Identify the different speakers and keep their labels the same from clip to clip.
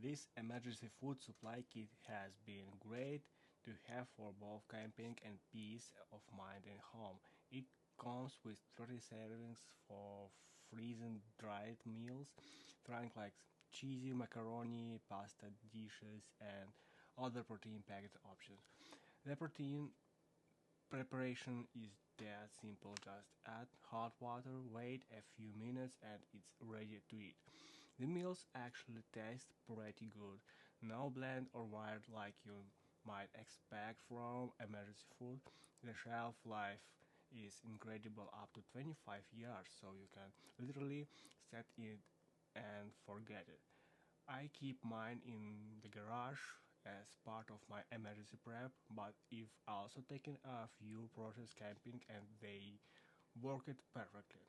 Speaker 1: This emergency food supply kit has been great to have for both camping and peace of mind at home. It comes with 30 servings for freezing dried meals, trying like cheesy macaroni, pasta dishes, and other protein packed options. The protein preparation is that simple. Just add hot water, wait a few minutes, and it's ready to eat. The meals actually taste pretty good. No bland or wired like you might expect from emergency food. The shelf life is incredible, up to 25 years, so you can literally set it and forget it. I keep mine in the garage as part of my emergency prep, but I've also taken a few process camping and they work it perfectly.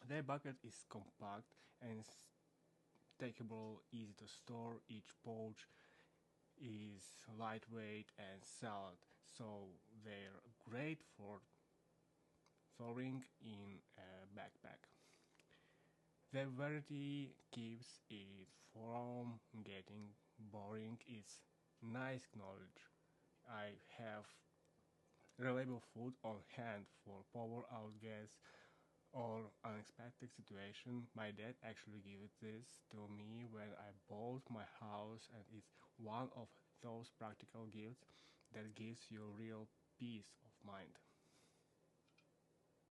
Speaker 1: The bucket is compact and stackable, easy to store. Each pouch is lightweight and solid, so they're great for throwing in a backpack. The variety keeps it from getting boring. It's nice knowledge. I have reliable food on hand for power outages or unexpected situation. My dad actually gave this to me when I bought my house, and it's one of those practical gifts that gives you real peace of mind.